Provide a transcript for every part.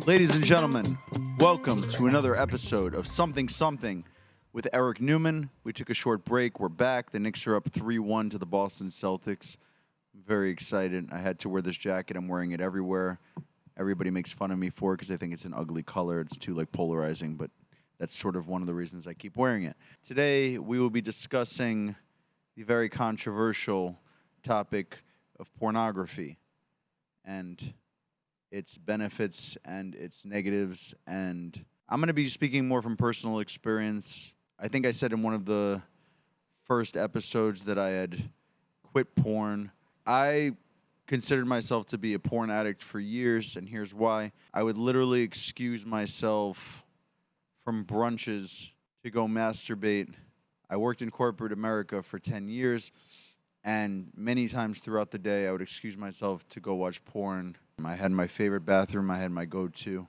Ladies and gentlemen, welcome to another episode of Something Something with Eric Newman. We took a short break. We're back. The Knicks are up 3-1 to the Boston Celtics. I'm very excited. I had to wear this jacket. I'm wearing it everywhere. Everybody makes fun of me for it because they think it's an ugly color. It's too polarizing, but that's sort of one of the reasons I keep wearing it. Today, we will be discussing the very controversial topic of pornography and its benefits and its negatives. And I'm going to be speaking more from personal experience. I think I said in one of the first episodes that I had quit porn. I considered myself to be a porn addict for years, and here's why. I would literally excuse myself from brunches to go masturbate. I worked in corporate America for 10 years, and many times throughout the day, I would excuse myself to go watch porn. I had my favorite bathroom. I had my go-to.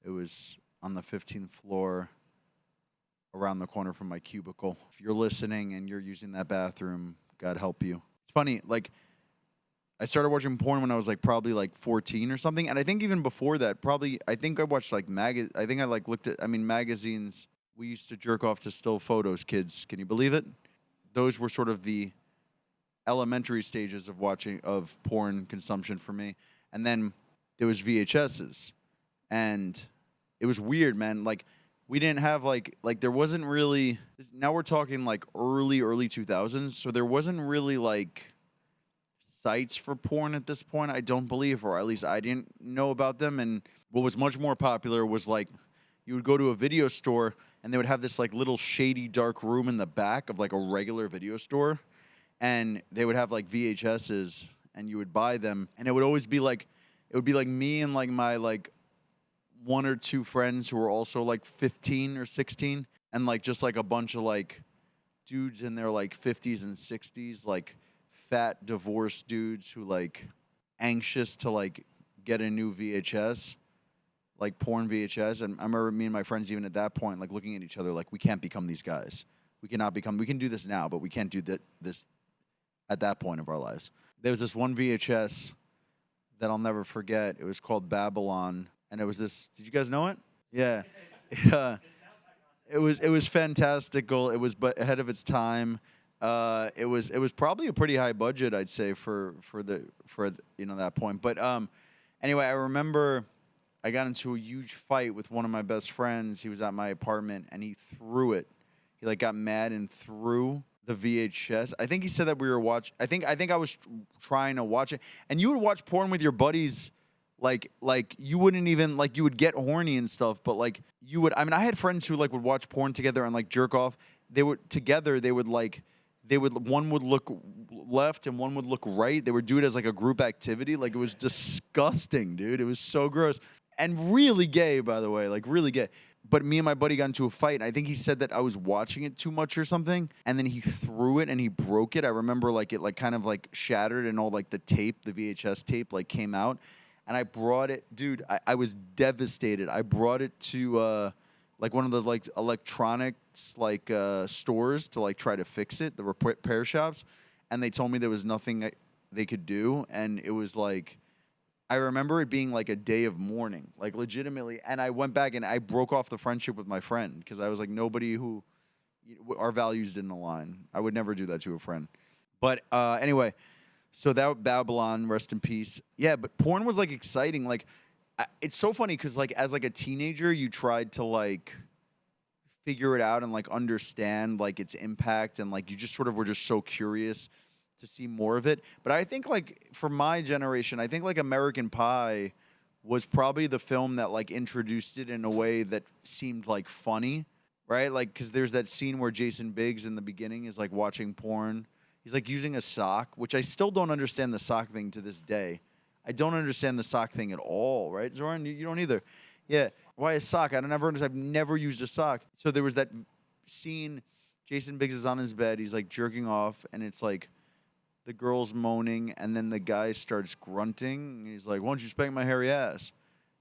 It was on the 15th floor, around the corner from my cubicle. If you're listening and you're using that bathroom, God help you. It's funny, I started watching porn when I was probably 14 or something, and I think even before that, I think I watched looked at magazines. We used to jerk off to still photos, kids. Can you believe it? Those were sort of the elementary stages of porn consumption for me. And then there was VHSs, and it was weird, man. We didn't have there wasn't really. Now we're talking early 2000s, so there wasn't really sites for porn at this point, I don't believe, or at least I didn't know about them. And what was much more popular was you would go to a video store and they would have this little shady dark room in the back of a regular video store, and they would have VHSs, and you would buy them, and it would always be me and my one or two friends who were also 15 or 16, and just a bunch of dudes in their 50s and 60s, fat divorced dudes who anxious to get a new VHS, porn VHS. And I remember me and my friends even at that point looking at each other we can't become these guys. We can do this now, but we can't do this at that point of our lives. There was this one VHS that I'll never forget. It was called Babylon, and it was this. Did you guys know it? Yeah. It was fantastical. It was ahead of its time. It was probably a pretty high budget, I'd say, for that point. But anyway, I remember I got into a huge fight with one of my best friends. He was at my apartment, and he threw it. He got mad and threw the VHS. I think he said that we were watching. I think I was trying to watch it, and you would watch porn with your buddies. You wouldn't even you would get horny and stuff, but you would. I mean, I had friends who would watch porn together and jerk off. They would together. They would one would look left and one would look right. They would do it as a group activity. It was disgusting, dude. It was so gross and really gay, by the way, really gay. But me and my buddy got into a fight, and I think he said that I was watching it too much or something, and then he threw it and he broke it. I remember it kind of shattered, and all the tape, the VHS tape, came out, and I brought it, dude. I was devastated. I brought it to one of the electronics stores to try to fix it, the repair shops, and they told me there was nothing they could do, and it was I remember it being a day of mourning, legitimately, and I went back and I broke off the friendship with my friend because I was nobody who our values didn't align. I would never do that to a friend. But anyway, so that Babylon, rest in peace. Yeah, but porn was exciting. It's so funny because as a teenager, you tried to figure it out and understand its impact, and you just sort of were just so curious to see more of it. But I think for my generation, I think American Pie was probably the film that introduced it in a way that seemed funny, right? Because there's that scene where Jason Biggs in the beginning is watching porn. He's using a sock, which I still don't understand the sock thing to this day. I don't understand the sock thing at all, right, Zoran? You don't either. Yeah. Why a sock? I've never used a sock. So there was that scene. Jason Biggs is on his bed. He's jerking off, and it's the girl's moaning, and then the guy starts grunting. And he's like, "Why don't you spank my hairy ass?"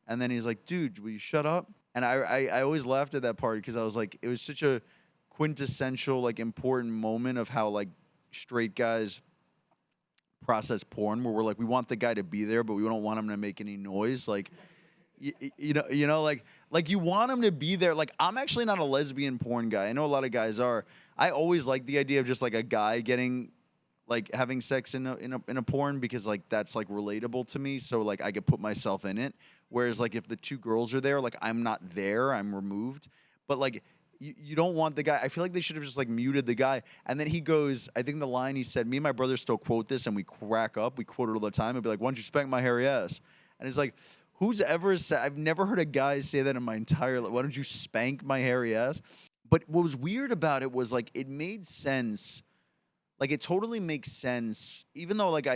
And then he's like, "Dude, will you shut up?" And I always laughed at that part because I was it was such a quintessential important moment of how straight guys process porn where we're like, we want the guy to be there, but we don't want him to make any noise. Like, like you want him to be there. Like, I'm actually not a lesbian porn guy. I know a lot of guys are. I always like the idea of just like a guy getting, like, having sex in a porn, because like that's like relatable to me. So like I could put myself in it. Whereas like if the two girls are there, like I'm not there, I'm removed. But like you don't want the guy. I feel like they should have just like muted the guy. And then he goes, I think the line he said, me and my brother still quote this and we crack up. We quote it all the time. It'd be like, why don't you spank my hairy ass? And it's like, who's ever said, I've never heard a guy say that in my entire life. Why don't you spank my hairy ass? But what was weird about it was like it made sense. Like it totally makes sense, even though like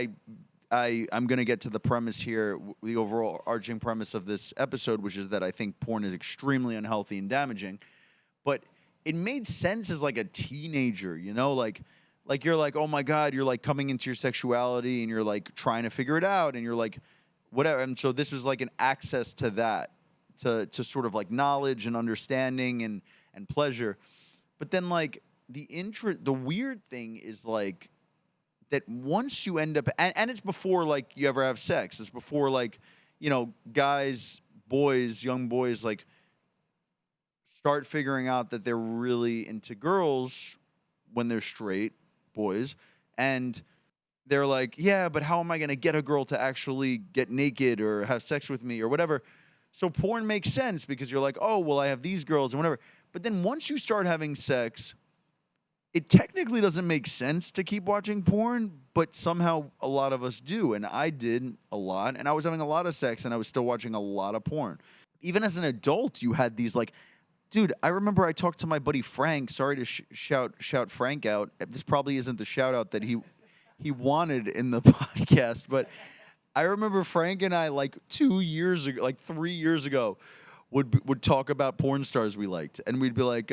I'm gonna get to the premise here, the overall arching premise of this episode, which is that I think porn is extremely unhealthy and damaging. But it made sense as like a teenager, you know, like you're like, oh my God, you're like coming into your sexuality and you're like trying to figure it out and you're like whatever. And so this was like an access to that, to sort of like knowledge and understanding and pleasure. But then like the weird thing is like that once you end up, and it's before like you ever have sex, it's before like, you know, guys, boys, young boys like start figuring out that they're really into girls when they're straight boys, and they're like, yeah, but how am I going to get a girl to actually get naked or have sex with me or whatever? So porn makes sense because you're like, oh, well, I have these girls and whatever. But then once you start having sex, it technically doesn't make sense to keep watching porn, but somehow a lot of us do. And I did a lot, and I was having a lot of sex, and I was still watching a lot of porn. Even as an adult, you had these like, dude, I remember I talked to my buddy Frank. Sorry to shout Frank out. This probably isn't the shout out that he wanted in the podcast, but I remember Frank and I like 2 years ago, like 3 years ago, would talk about porn stars we liked, and we'd be like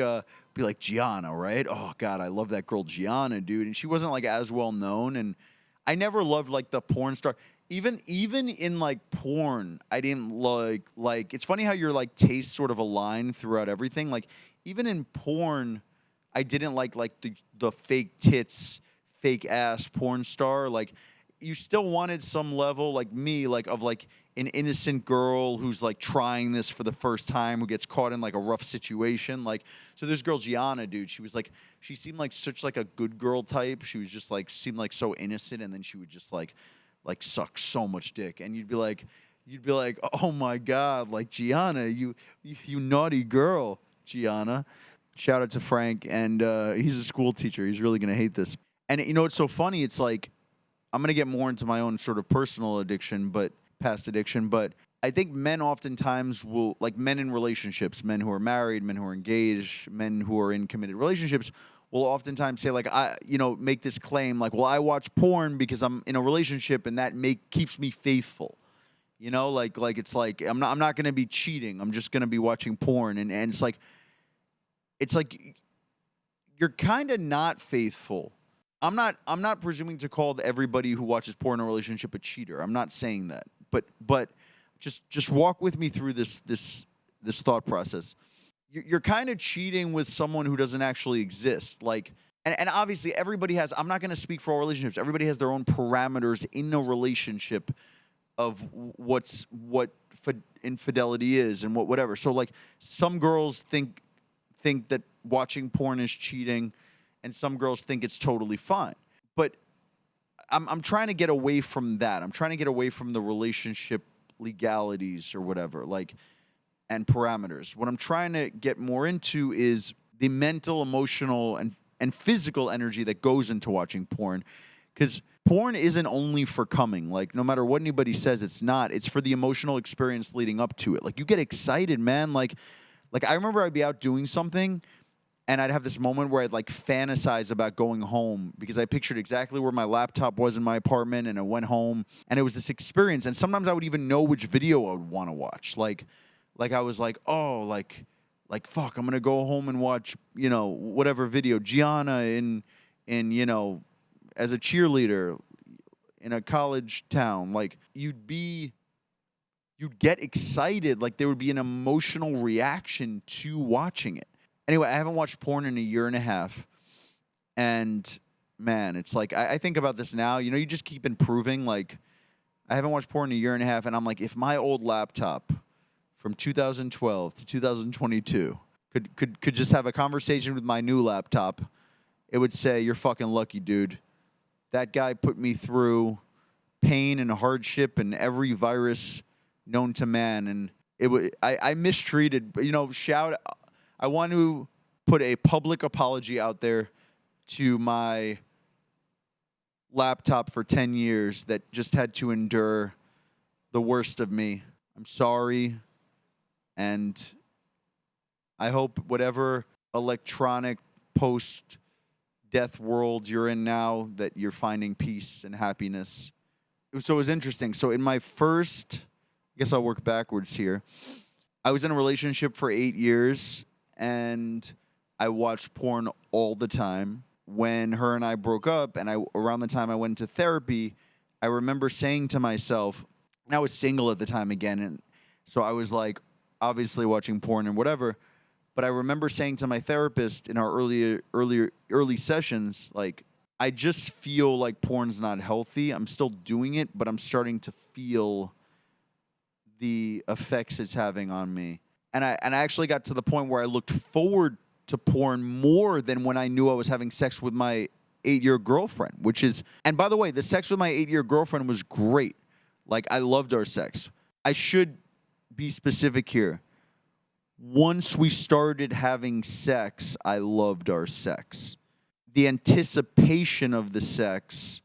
Gianna, right? Oh God, I love that girl Gianna, dude. And she wasn't like as well known, and I never loved like the porn star. Even in like porn, I didn't like. It's funny how your like tastes sort of align throughout everything. Like even in porn, I didn't like the fake tits, fake ass porn star. Like you still wanted some level, like me, like of like an innocent girl who's like trying this for the first time, who gets caught in like a rough situation. Like, so this girl Gianna, dude, she seemed like such like a good girl type. She was just like, seemed like so innocent, and then she would just like suck so much dick, and you'd be like, oh my God, like Gianna, you naughty girl, Gianna. Shout out to Frank, and he's a school teacher. He's really gonna hate this. And you know what's so funny? It's like, I'm gonna get more into my own sort of personal addiction, past addiction, but I think men oftentimes will, like men in relationships, men who are married, men who are engaged, men who are in committed relationships, will oftentimes say like, make this claim like, well, I watch porn because I'm in a relationship and that keeps me faithful. You know, like it's like I'm not gonna be cheating. I'm just gonna be watching porn, and it's like you're kind of not faithful. I'm not presuming to call everybody who watches porn in a relationship a cheater. I'm not saying that. But just walk with me through this thought process. You're kind of cheating with someone who doesn't actually exist. Like, and obviously everybody has, I'm not going to speak for all relationships. Everybody has their own parameters in a relationship of what infidelity is and whatever. So like some girls think that watching porn is cheating, and some girls think it's totally fine. But I'm trying to get away from that. I'm trying to get away from the relationship legalities or whatever, like, and parameters. What I'm trying to get more into is the mental, emotional, and physical energy that goes into watching porn. Because porn isn't only for coming. Like, no matter what anybody says, it's not. It's for the emotional experience leading up to it. Like, you get excited, man. Like I remember I'd be out doing something, and I'd have this moment where I'd like fantasize about going home because I pictured exactly where my laptop was in my apartment, and I went home, and it was this experience. And sometimes I would even know which video I would want to watch. Like I was like, oh, like fuck, I'm gonna go home and watch, whatever video, Gianna in as a cheerleader in a college town. Like you'd get excited. Like there would be an emotional reaction to watching it. Anyway, I haven't watched porn in a year and a half, and man, it's like I think about this now. You know, you just keep improving. Like, I haven't watched porn in a year and a half, and I'm like, if my old laptop from 2012 to 2022 could just have a conversation with my new laptop, it would say, "You're fucking lucky, dude. That guy put me through pain and hardship and every virus known to man, and I mistreated. You know, I want to put a public apology out there to my laptop for 10 years that just had to endure the worst of me. I'm sorry, and I hope whatever electronic post-death world you're in now, that you're finding peace and happiness." So it was interesting. So in my first, I guess I'll work backwards here. I was in a relationship for 8 years, and I watched porn all the time. When her and I broke up, and around the time I went to therapy, I remember saying to myself, and I was single at the time again, and so I was like, obviously watching porn and whatever, but I remember saying to my therapist in our early sessions, like, I just feel like porn's not healthy. I'm still doing it, but I'm starting to feel the effects it's having on me. And I actually got to the point where I looked forward to porn more than when I knew I was having sex with my 8-year girlfriend, which is, and by the way, the sex with my 8-year girlfriend was great. Like, I loved our sex. I should be specific here. Once we started having sex, I loved our sex. The anticipation of the sex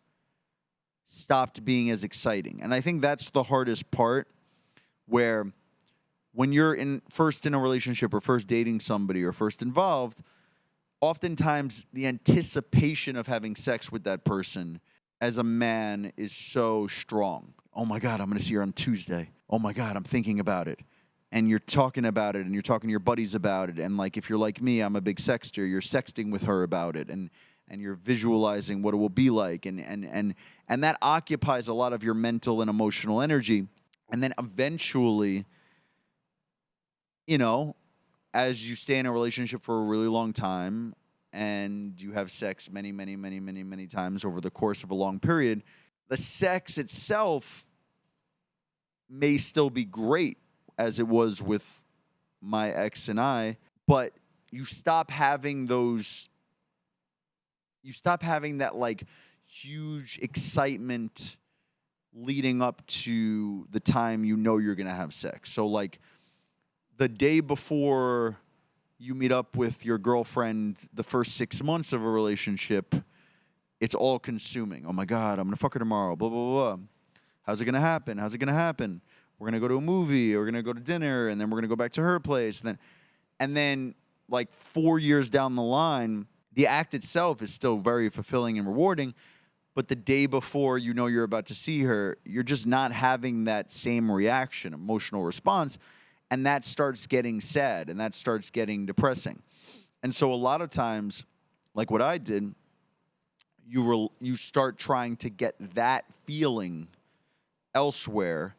stopped being as exciting. And I think that's the hardest part, where when you're first in a relationship or first dating somebody or first involved, oftentimes the anticipation of having sex with that person as a man is so strong. Oh my God, I'm going to see her on Tuesday. Oh my God, I'm thinking about it. And you're talking about it, and you're talking to your buddies about it. And like, if you're like me, I'm a big sexter. You're sexting with her about it, and you're visualizing what it will be like. And that occupies a lot of your mental and emotional energy. And then eventually, you know, as you stay in a relationship for a really long time and you have sex many, many, many, many, many times over the course of a long period, the sex itself may still be great, as it was with my ex and I, but you stop having that like huge excitement leading up to the time you know you're going to have sex. So like the day before you meet up with your girlfriend, the first 6 months of a relationship, it's all consuming. Oh my God, I'm going to fuck her tomorrow, blah, blah, blah. How's it going to happen? How's it going to happen? We're going to go to a movie, or we're going to go to dinner, and then we're going to go back to her place. And then like 4 years down the line, the act itself is still very fulfilling and rewarding, but the day before you know you're about to see her, you're just not having that same reaction, emotional response, and that starts getting sad, and that starts getting depressing. And so a lot of times, like what I did, you start trying to get that feeling elsewhere.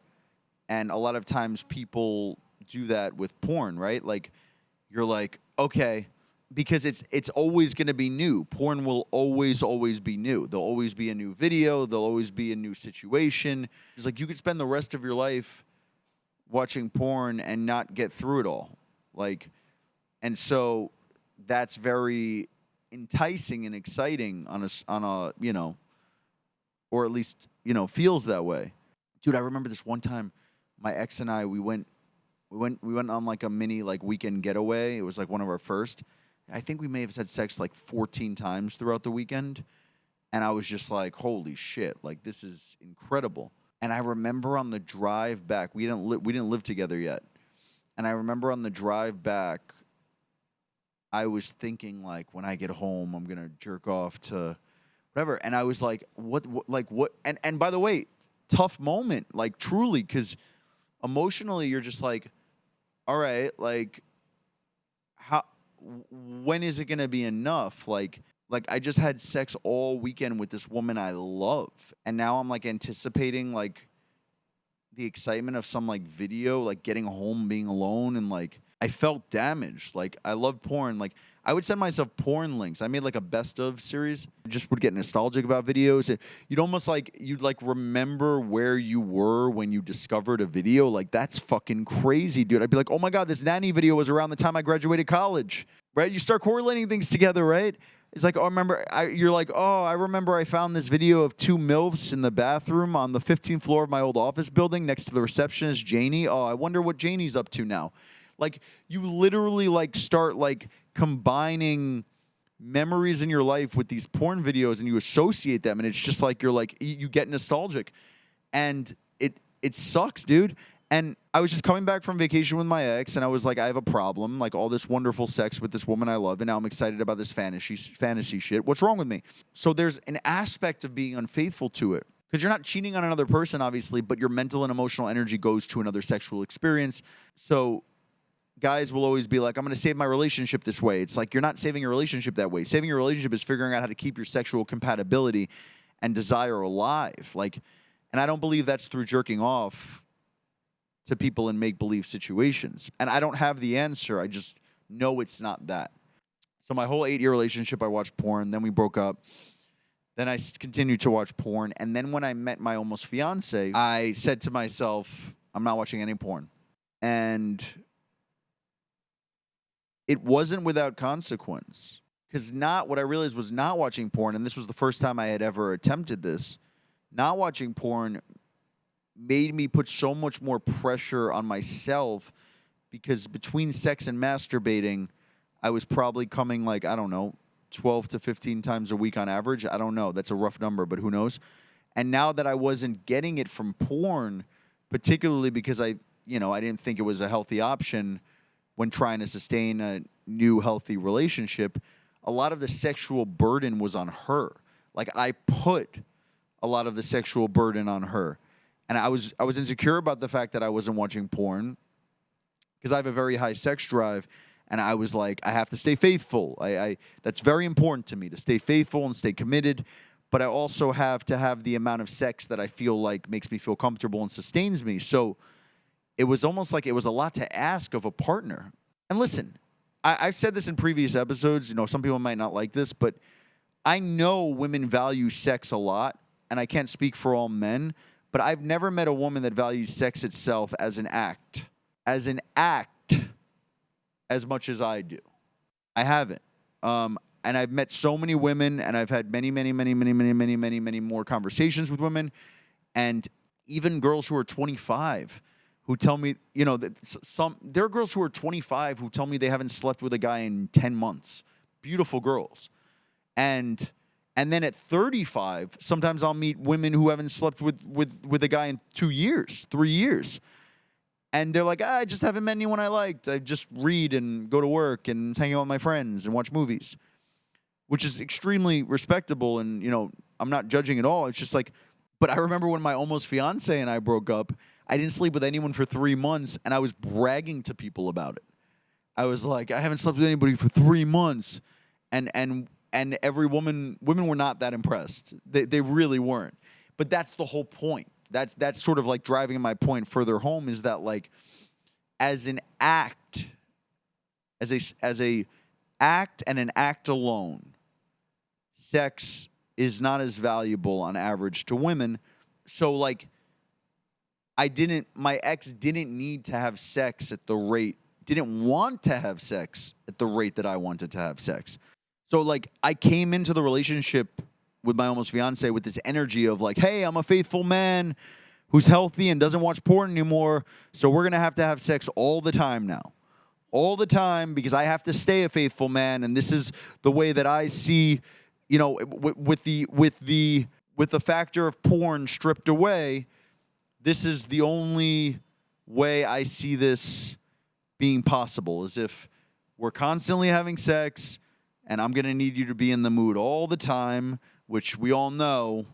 And a lot of times people do that with porn, right? Like, you're like, okay, because it's always going to be new. Porn will always be new. There'll always be a new video. There'll always be a new situation. It's like you could spend the rest of your life watching porn and not get through it all. Like, and so that's very enticing and exciting on a you know, or at least, you know, feels that way. Dude, I remember this one time, my ex and I, we went on like a mini like weekend getaway. It was like one of our first. I think we may have had sex like 14 times throughout the weekend. And I was just like, holy shit, like this is incredible. And I remember on the drive back, we didn't live together yet. And I remember on the drive back, I was thinking like, when I get home, I'm going to jerk off to whatever. And I was like, what? And by the way, tough moment, like truly, because emotionally you're just like, all right, like when is it going to be enough? Like I just had sex all weekend with this woman I love, and now I'm like anticipating like the excitement of some like video, like getting home, being alone, and like I felt damaged. Like I love porn. Like I would send myself porn links. I made like a best of series. Just would get nostalgic about videos. You'd almost like, you'd like remember where you were when you discovered a video. Like, that's fucking crazy, dude. I'd be like, oh my God, this nanny video was around the time I graduated college, right? You start correlating things together, right? It's like, oh, you're like, oh, I remember I found this video of two MILFs in the bathroom on the 15th floor of my old office building next to the receptionist, Janie. Oh, I wonder what Janie's up to now. Like, you literally, like, start, like, combining memories in your life with these porn videos, and you associate them, and it's just like, you're like, you get nostalgic. And it sucks, dude. And I was just coming back from vacation with my ex, and I was like, I have a problem. Like, all this wonderful sex with this woman I love, and now I'm excited about this fantasy shit. What's wrong with me? So there's an aspect of being unfaithful to it. Because you're not cheating on another person, obviously, but your mental and emotional energy goes to another sexual experience. So guys will always be like, I'm going to save my relationship this way. It's like, you're not saving your relationship that way. Saving your relationship is figuring out how to keep your sexual compatibility and desire alive. Like, and I don't believe that's through jerking off to people in make-believe situations. And I don't have the answer. I just know it's not that. So my whole 8-year relationship, I watched porn. Then we broke up. Then I continued to watch porn. And then when I met my almost fiance, I said to myself, I'm not watching any porn. And it wasn't without consequence. Because what I realized was not watching porn, and this was the first time I had ever attempted this, not watching porn made me put so much more pressure on myself, because between sex and masturbating, I was probably coming, like, I don't know, 12 to 15 times a week on average. I don't know. That's a rough number, but who knows? And now that I wasn't getting it from porn, particularly because I didn't think it was a healthy option when trying to sustain a new healthy relationship, a lot of the sexual burden was on her. Like, I put a lot of the sexual burden on her. And I was insecure about the fact that I wasn't watching porn, because I have a very high sex drive, and I was like, I have to stay faithful. That's very important to me, to stay faithful and stay committed. But I also have to have the amount of sex that I feel like makes me feel comfortable and sustains me. So it was almost like it was a lot to ask of a partner. And listen, I've said this in previous episodes. Some people might not like this, but I know women value sex a lot, and I can't speak for all men. But I've never met a woman that values sex itself as an act as much as I do. I haven't. And I've met so many women, and I've had many more conversations with women, and even girls who are 25 who tell me, there are girls who are 25 who tell me they haven't slept with a guy in 10 months. Beautiful girls. And then at 35, sometimes I'll meet women who haven't slept with a guy in 2 years, 3 years. And they're like, I just haven't met anyone I liked. I just read and go to work and hang out with my friends and watch movies, which is extremely respectable. And, I'm not judging at all. It's just like, but I remember when my almost fiance and I broke up, I didn't sleep with anyone for 3 months, and I was bragging to people about it. I was like, I haven't slept with anybody for 3 months. And every women were not that impressed. They really weren't. But that's the whole point. That's sort of like driving my point further home, is that, like, as an act, as a act and an act alone, sex is not as valuable on average to women. So, like, my ex didn't need to have sex at the rate, didn't want to have sex at the rate that I wanted to have sex. So, like, I came into the relationship with my almost fiance with this energy of, like, hey, I'm a faithful man who's healthy and doesn't watch porn anymore, so we're going to have sex all the time now. All the time, because I have to stay a faithful man, and this is the way that I see, with the factor of porn stripped away, this is the only way I see this being possible, is if we're constantly having sex, and I'm going to need you to be in the mood all the time, which we all know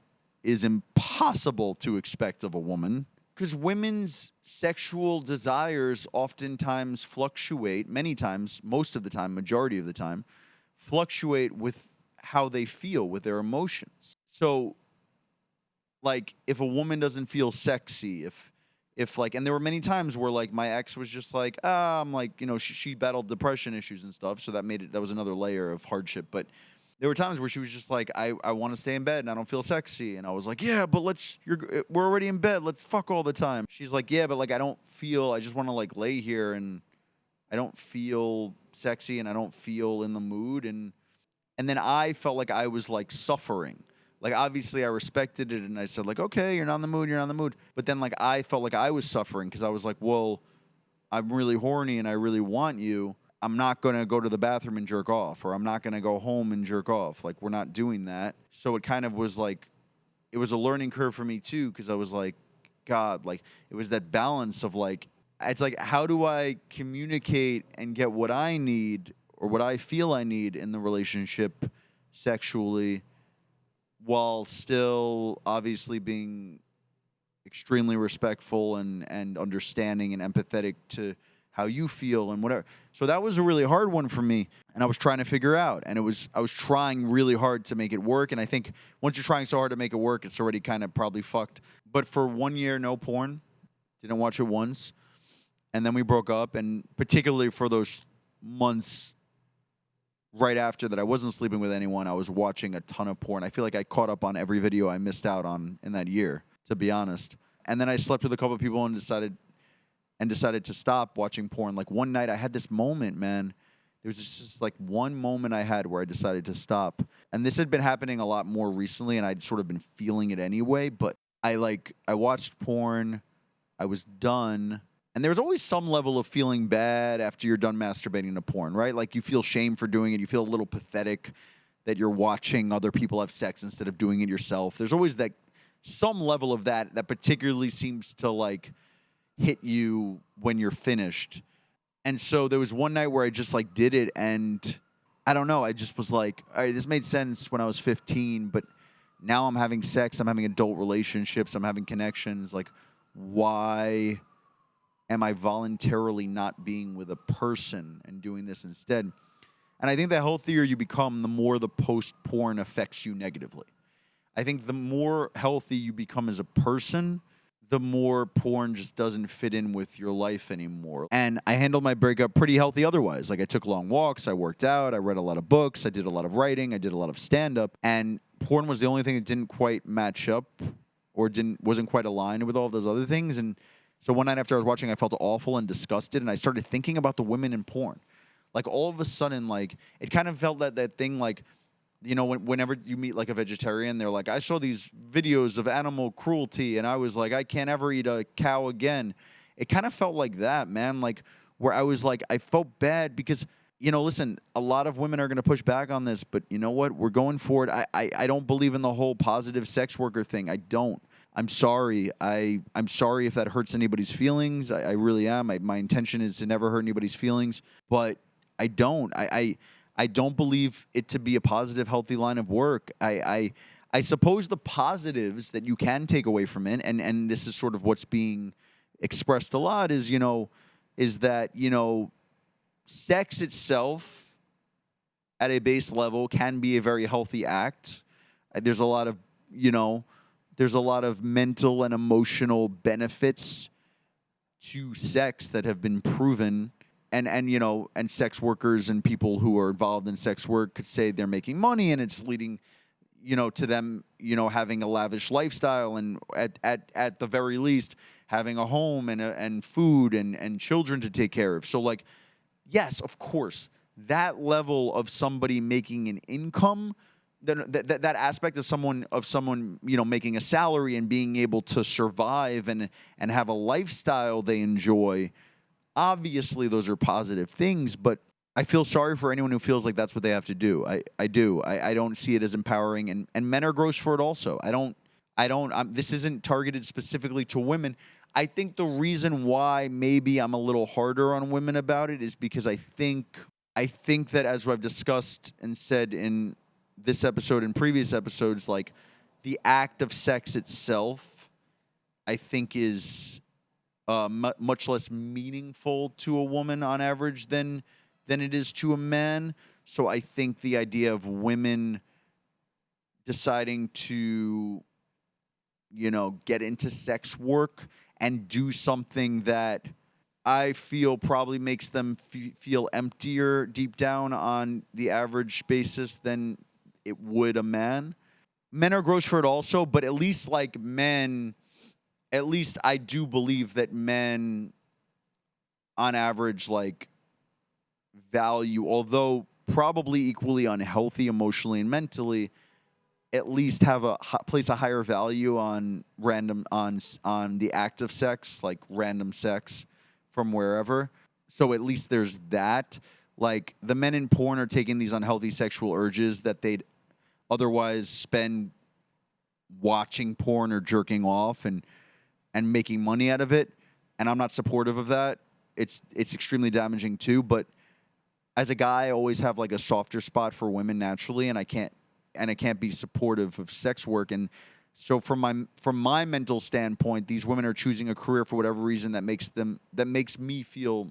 is impossible to expect of a woman. Because women's sexual desires oftentimes fluctuate, many times, most of the time, majority of the time, fluctuate with how they feel, with their emotions. So, like, if a woman doesn't feel sexy, if if like, and there were many times where like my ex was just like, I'm like, she battled depression issues and stuff, so that was another layer of hardship. But there were times where she was just like, I want to stay in bed and I don't feel sexy, and I was like, yeah, but we're already in bed, let's fuck all the time. She's like, yeah, but like I just want to like lay here and I don't feel sexy and I don't feel in the mood, and then I felt like I was like suffering. Like, obviously, I respected it, and I said, like, okay, you're not in the mood, you're not in the mood. But then, like, I felt like I was suffering because I was like, well, I'm really horny and I really want you. I'm not going to go to the bathroom and jerk off, or I'm not going to go home and jerk off. Like, we're not doing that. So it kind of was like, it was a learning curve for me, too, because I was like, God, like, it was that balance of, like, it's like, how do I communicate and get what I need or what I feel I need in the relationship sexually, while still obviously being extremely respectful and understanding and empathetic to how you feel and whatever. So that was a really hard one for me, and I was trying to figure out, and I was trying really hard to make it work, and I think once you're trying so hard to make it work, it's already kind of probably fucked. But for 1 year, no porn, didn't watch it once, and then we broke up, and particularly for those months right after that, I wasn't sleeping with anyone. I was watching a ton of porn. I feel like I caught up on every video I missed out on in that year, to be honest. And then I slept with a couple of people and decided to stop watching porn. Like, one night I had this moment, man. There was just like one moment I had where I decided to stop. And this had been happening a lot more recently, and I'd sort of been feeling it anyway. But I watched porn. I was done. And there's always some level of feeling bad after you're done masturbating to porn, right? Like, you feel shame for doing it. You feel a little pathetic that you're watching other people have sex instead of doing it yourself. There's always some level of that particularly seems to like hit you when you're finished. And so there was one night where I just like did it, and I don't know, I just was like, all right, this made sense when I was 15, but now I'm having sex, I'm having adult relationships, I'm having connections. Like, why am I voluntarily not being with a person and doing this instead? And I think the healthier you become, the more the post-porn affects you negatively. I think the more healthy you become as a person, the more porn just doesn't fit in with your life anymore. And I handled my breakup pretty healthy otherwise. Like, I took long walks, I worked out, I read a lot of books, I did a lot of writing, I did a lot of stand-up. And porn was the only thing that didn't quite match up or wasn't quite aligned with all of those other things. And so one night after I was watching, I felt awful and disgusted, and I started thinking about the women in porn. Like, all of a sudden, like, it kind of felt that thing, like, whenever you meet, like, a vegetarian, they're like, I saw these videos of animal cruelty, and I was like, I can't ever eat a cow again. It kind of felt like that, man, like, where I was like, I felt bad because, listen, a lot of women are going to push back on this, but you know what? We're going for it. I don't believe in the whole positive sex worker thing. I don't. I'm sorry. I'm sorry if that hurts anybody's feelings. I really am. My intention is to never hurt anybody's feelings, but I don't. I don't believe it to be a positive, healthy line of work. I suppose the positives that you can take away from it, and this is sort of what's being expressed a lot, is that sex itself at a base level can be a very healthy act. There's a lot of mental and emotional benefits to sex that have been proven. And sex workers and people who are involved in sex work could say they're making money, and it's leading, to them, having a lavish lifestyle, and at the very least having a home and food and children to take care of. So, like, yes, of course, that level of somebody making an income, that aspect of someone making a salary and being able to survive and have a lifestyle they enjoy. Obviously, those are positive things, but I feel sorry for anyone who feels like that's what they have to do. I do. I don't see it as empowering, and men are gross for it also. This isn't targeted specifically to women. I think the reason why maybe I'm a little harder on women about it is because I think that, as I've discussed and said in this episode and previous episodes, like, the act of sex itself, I think, is much less meaningful to a woman on average than it is to a man. So I think the idea of women deciding to, get into sex work and do something that I feel probably makes them feel emptier deep down on the average basis than it would a man. Men are gross for it also, but at least like men, at least I do believe that men on average like value, although probably equally unhealthy emotionally and mentally, at least have place a higher value on on the act of sex, like random sex from wherever. So at least there's that. Like the men in porn are taking these unhealthy sexual urges that they'd otherwise spend watching porn or jerking off and making money out of it. And I'm not supportive of that. It's extremely damaging too. But as a guy, I always have like a softer spot for women naturally, and I can't be supportive of sex work. And so from my mental standpoint, these women are choosing a career for whatever reason that makes me feel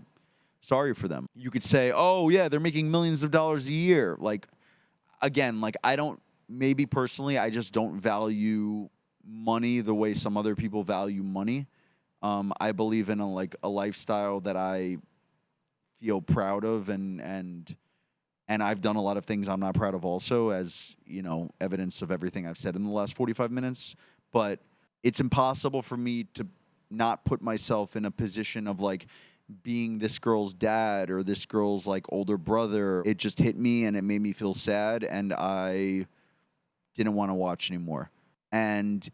sorry for them. You could say, oh yeah, they're making millions of dollars a year. Like, again, like maybe personally, I just don't value money the way some other people value money. I believe in a lifestyle that I feel proud of, and I've done a lot of things I'm not proud of also, as evidence of everything I've said in the last 45 minutes. But it's impossible for me to not put myself in a position of like being this girl's dad or this girl's like older brother. It just hit me and it made me feel sad, and I didn't want to watch anymore. And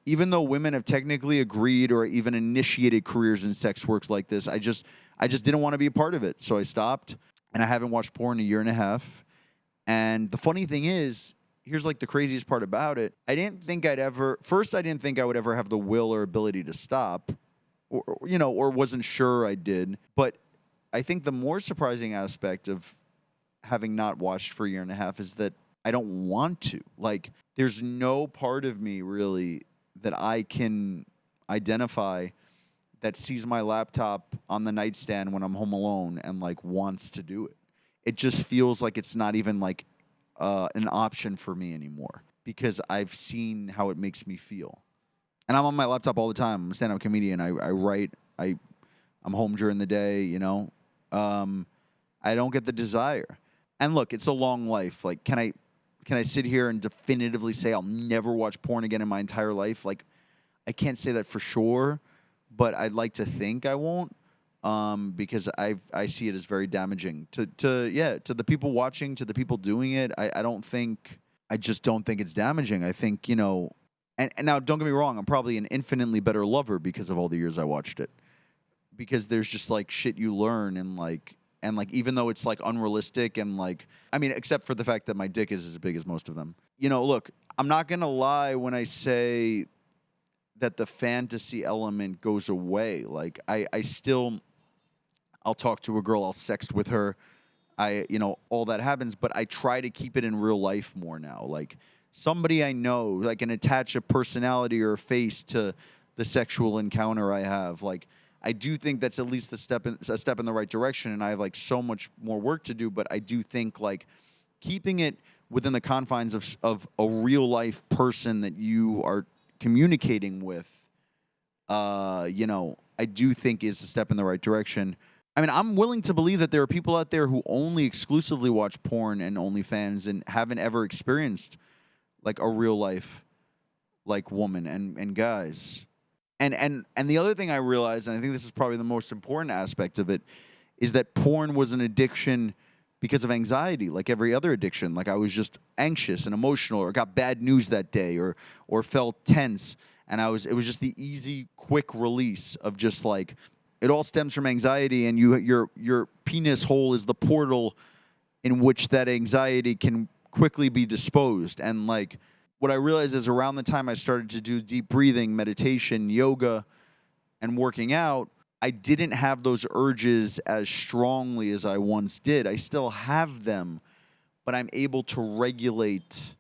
even though women have technically agreed or even initiated careers in sex work like this, I just didn't want to be a part of it. So I stopped, and I haven't watched porn in a year and a half. And the funny thing is, here's like the craziest part about it. I didn't think I would ever have the will or ability to stop, or wasn't sure I did. But I think the more surprising aspect of having not watched for a year and a half is that I don't want to. Like, there's no part of me really that I can identify that sees my laptop on the nightstand when I'm home alone and like wants to do it. It just feels like it's not even like an option for me anymore, because I've seen how it makes me feel. And I'm on my laptop all the time. I'm a stand-up comedian. I write. I'm home during the day. I don't get the desire. And look, it's a long life. Like, can I sit here and definitively say I'll never watch porn again in my entire life? Like, I can't say that for sure, but I'd like to think I won't, because I see it as very damaging to the people watching, to the people doing it. I just don't think it's damaging. I think, and now don't get me wrong, I'm probably an infinitely better lover because of all the years I watched it. Because there's just like shit you learn, and even though it's like unrealistic, and like, I mean, except for the fact that my dick is as big as most of them. Look, I'm not gonna lie when I say that the fantasy element goes away. Like, I'll talk to a girl, I'll sext with her, all that happens, but I try to keep it in real life more now. Like, somebody I know, like, can attach a personality or a face to the sexual encounter I have. Like, I do think that's at least a step in the right direction, and I have like so much more work to do. But I do think like keeping it within the confines of a real life person that you are communicating with, I do think is a step in the right direction. I mean, I'm willing to believe that there are people out there who only exclusively watch porn and OnlyFans and haven't ever experienced like a real life like woman and guys. And the other thing I realized, and I think this is probably the most important aspect of it, is that porn was an addiction because of anxiety, like every other addiction. Like, I was just anxious and emotional, or got bad news that day, or felt tense, and it was just the easy, quick release of just like, it all stems from anxiety, and your penis hole is the portal in which that anxiety can quickly be disposed. And like, what I realized is around the time I started to do deep breathing, meditation, yoga, and working out, I didn't have those urges as strongly as I once did. I still have them, but I'm able to regulate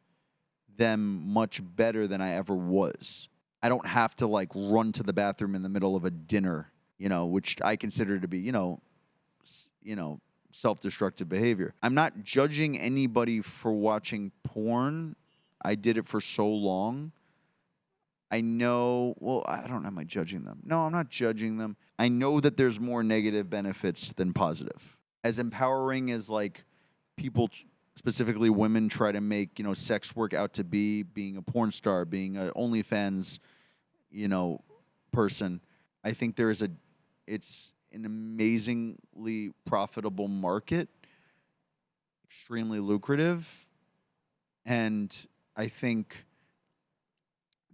them much better than I ever was. I don't have to like run to the bathroom in the middle of a dinner, which I consider to be, self-destructive behavior. I'm not judging anybody for watching porn. I did it for so long. I know, well, I don't know, am I judging them? No, I'm not judging them. I know that there's more negative benefits than positive. As empowering as like people, specifically women, try to make, sex work out to be, being a porn star, being a OnlyFans, person, I think it's an amazingly profitable market, extremely lucrative, and I think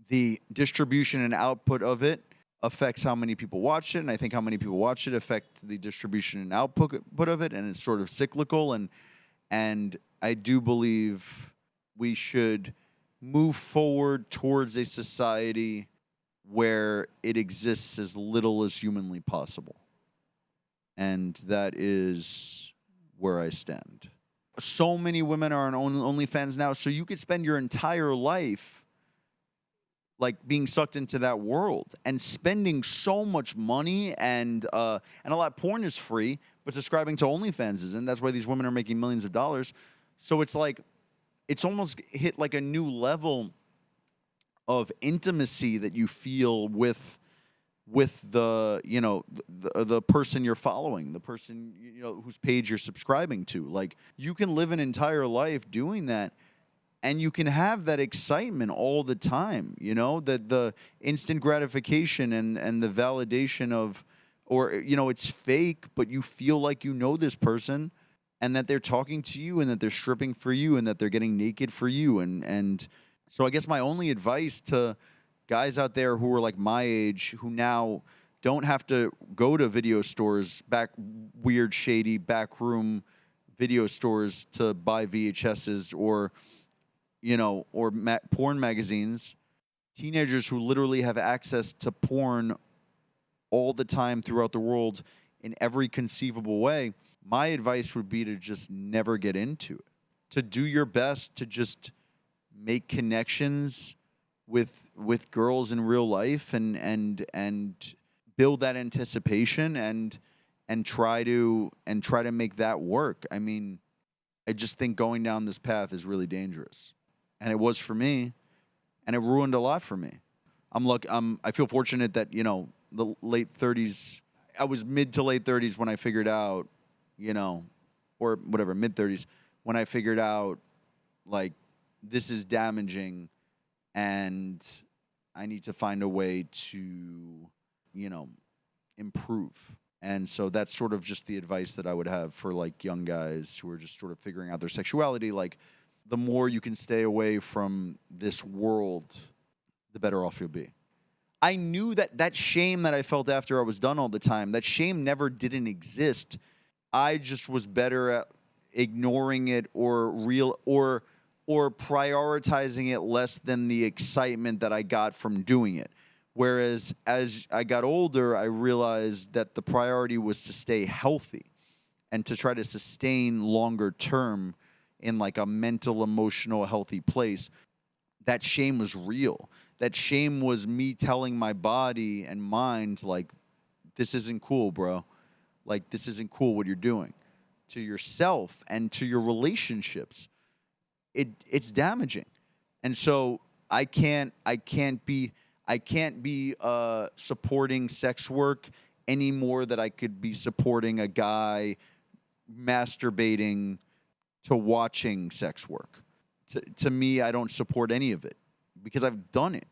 the distribution and output of it affects how many people watch it, and I think how many people watch it affect the distribution and output of it, and it's sort of cyclical, and I do believe we should move forward towards a society where it exists as little as humanly possible. And that is where I stand. So many women are on OnlyFans now, so you could spend your entire life like being sucked into that world and spending so much money, and a lot. Porn is free, but subscribing to OnlyFans isn't. That's why these women are making millions of dollars. So it's like, it's almost hit like a new level of intimacy that you feel with the the person you're following, the person whose page you're subscribing to. Like, you can live an entire life doing that, and you can have that excitement all the time, that the instant gratification and the validation of, or it's fake, but you feel like this person, and that they're talking to you, and that they're stripping for you, and that they're getting naked for you, and so I guess my only advice to guys out there who are like my age, who now don't have to go to video stores, weird, shady, backroom video stores to buy VHSs or porn magazines, teenagers who literally have access to porn all the time throughout the world in every conceivable way, my advice would be to just never get into it. To do your best to just make connections with girls in real life and build that anticipation and try to make that work. I mean, I just think going down this path is really dangerous. And it was for me, and it ruined a lot for me. I feel fortunate that, the late 30s, I was mid to late 30s when I figured out, or whatever, mid 30s, when I figured out, like, this is damaging, and I need to find a way to, improve. And so that's sort of just the advice that I would have for, like, young guys who are just sort of figuring out their sexuality. Like, the more you can stay away from this world, the better off you'll be. I knew that shame that I felt after I was done all the time, that shame never didn't exist. I just was better at ignoring it or prioritizing it less than the excitement that I got from doing it. Whereas as I got older, I realized that the priority was to stay healthy and to try to sustain longer term in like a mental, emotional, healthy place. That shame was real. That shame was me telling my body and mind, like, this isn't cool, bro. Like, this isn't cool what you're doing to yourself and to your relationships. It's damaging. And so I can't be supporting sex work any more than I could be supporting a guy masturbating to watching sex work. To me, I don't support any of it because I've done it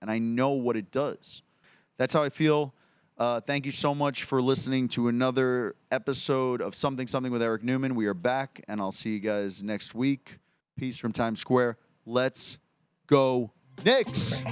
and I know what it does. That's how I feel. Thank you so much for listening to another episode of Something Something with Eric Newman. We are back, and I'll see you guys next week. Peace from Times Square. Let's go Knicks!